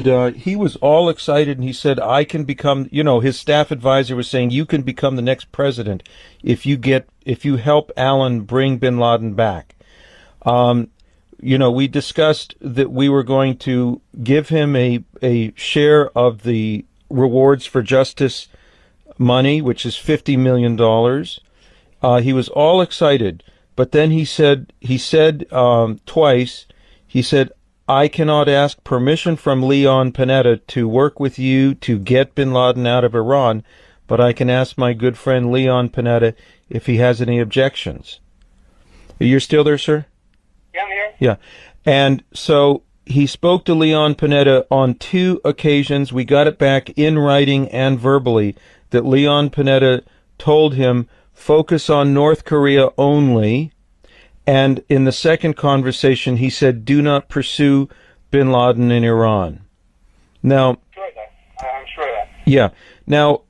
he was all excited, and he said, I can become, his staff advisor was saying, you can become the next president if you help Alan bring bin Laden back. We discussed that we were going to give him a share of the rewards for justice money, which is $50 million. He was all excited, but then he said twice, he said, I cannot ask permission from Leon Panetta to work with you to get bin Laden out of Iran, but I can ask my good friend Leon Panetta if he has any objections. You're still there, sir? Yeah, I'm here. Yeah. And so he spoke to Leon Panetta on 2 occasions. We got it back in writing and verbally that Leon Panetta told him, focus on North Korea only. And in the second conversation, he said, do not pursue bin Laden in Iran. Now, I'm sure of that. Yeah. Now,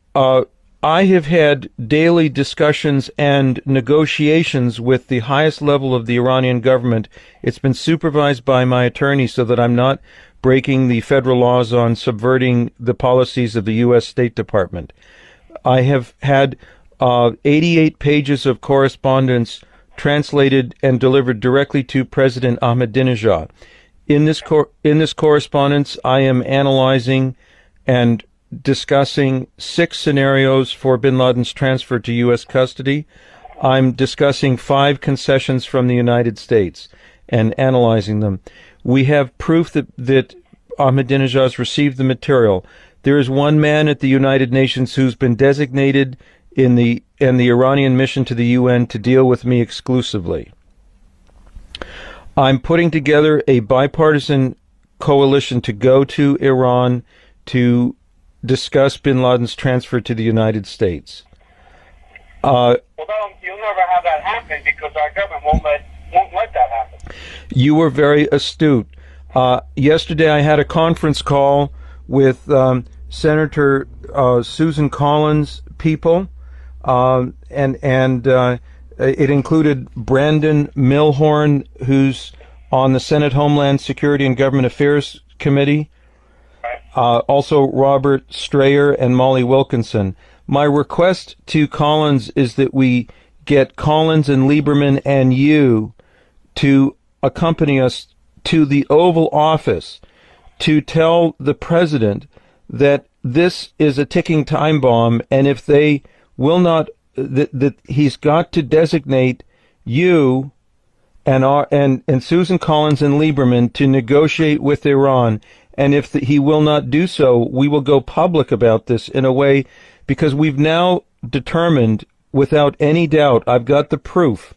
I have had daily discussions and negotiations with the highest level of the Iranian government. It's been supervised by my attorney so that I'm not breaking the federal laws on subverting the policies of the U.S. State Department. I have had 88 pages of correspondence translated and delivered directly to President Ahmadinejad. In this correspondence, I am analyzing and discussing 6 scenarios for bin Laden's transfer to U.S. custody. I'm discussing 5 concessions from the United States and analyzing them. We have proof that Ahmadinejad has received the material. There is one man at the United Nations who's been designated in the Iranian mission to the UN to deal with me exclusively. I'm putting together a bipartisan coalition to go to Iran to discuss bin Laden's transfer to the United States. Well, you'll never have that happen because our government won't let that happen. You were very astute. Yesterday I had a conference call with Senator Susan Collins' people, and it included Brandon Milhorn, who's on the Senate Homeland Security and Government Affairs Committee, also Robert Strayer and Molly Wilkinson. My request to Collins is that we get Collins and Lieberman and you to accompany us to the Oval Office to tell the president that this is a ticking time bomb, and if they will not, that he's got to designate you and Susan Collins and Lieberman to negotiate with Iran. And if he will not do so, we will go public about this in a way, because we've now determined without any doubt, I've got the proof,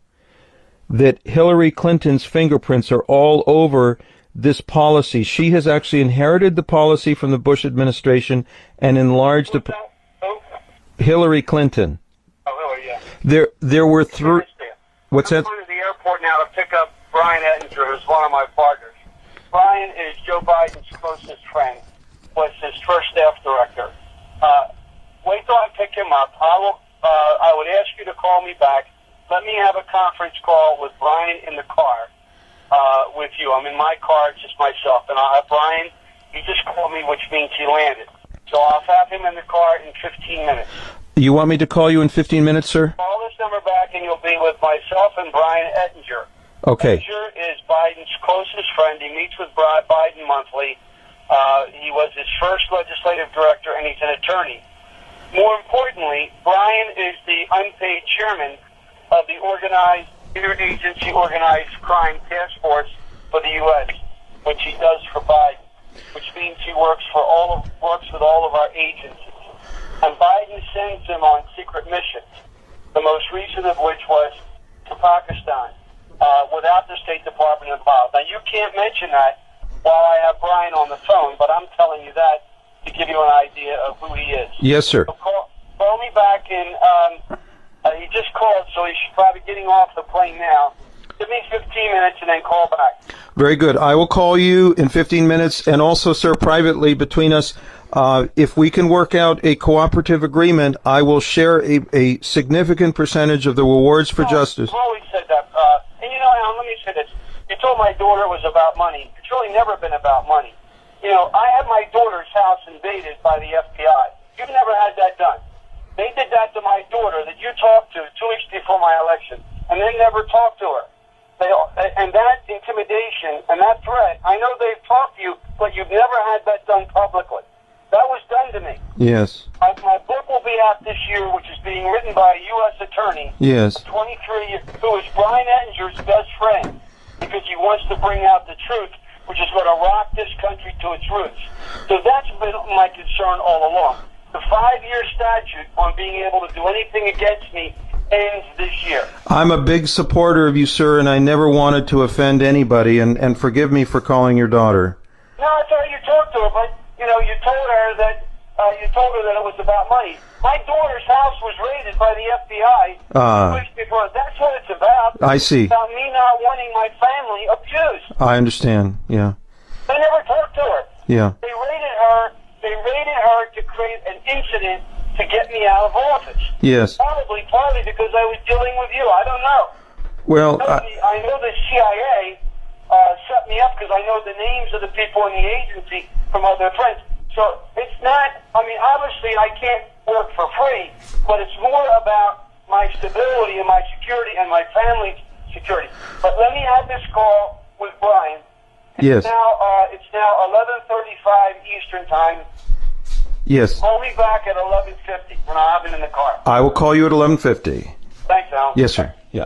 that Hillary Clinton's fingerprints are all over this policy. She has actually inherited the policy from the Bush administration and enlarged the... Hillary Clinton. Oh, Hillary, yeah. There were 3... What's that? I'm going to the airport now to pick up Brian Ettinger, who's one of my partners. Brian is Joe Biden's closest friend, was his first staff director. Wait till I pick him up. I would ask you to call me back. Let me have a conference call with Brian in the car with you. I'm in my car, just myself, and I'll have Brian. He just called me, which means he landed. So I'll have him in the car in 15 minutes. You want me to call you in 15 minutes, sir? Call this number back, and you'll be with myself and Brian Ettinger. Okay. Ettinger is Biden's closest friend. He meets with Biden monthly. He was his first legislative director, and he's an attorney. More importantly, Brian is the unpaid chairman of the interagency organized crime task force for the U.S., which he does for Biden, which means he works with all of our agencies. And Biden sends him on secret missions, the most recent of which was to Pakistan, without the State Department involved. Now, you can't mention that while I have Brian on the phone, but I'm telling you that to give you an idea of who he is. Yes, sir. So call me back in... he just called, so he's probably getting off the plane now. Give me 15 minutes and then call back. Very good. I will call you in 15 minutes, and also, sir, privately between us, if we can work out a cooperative agreement, I will share a significant percentage of the rewards for justice. I've always said that. And Alan, let me say this. You told my daughter it was about money. It's really never been about money. You know, I had my daughter's house invaded by the FBI. You've never had that done. They did that to my daughter that you talked to 2 weeks before my election, and they never talked to her. And that intimidation and that threat, I know they've talked to you, but you've never had that done publicly. That was done to me. Yes. My book will be out this year, which is being written by a U.S. attorney, Yes. 23, who is Brian Ettinger's best friend, because he wants to bring out the truth, which is going to rock this country to its roots. So that's been my concern all along. The 5-year statute on being able to do anything against me ends this year. I'm a big supporter of you, sir, and I never wanted to offend anybody, and forgive me for calling your daughter. No, I thought you talked to her, but, you know, you told her that it was about money. My daughter's house was raided by the FBI 2 weeks before. That's what it's about. I see. It's about me not wanting my family abused. I understand, yeah. They never talked to her. Yeah. They raided her to create an incident to get me out of office. Yes. Probably partly because I was dealing with you. I don't know. Well, I know the CIA set me up because I know the names of the people in the agency from other friends. So it's not, I mean, obviously I can't work for free, but it's more about my stability and my security and my family's security. But let me have this call with Brian. Yes. It's now 11:35 Eastern Time. Yes. Call me back at 11:50 when I have it in the car. I will call you at 11:50. Thanks, Al. Yes, sir. Yeah.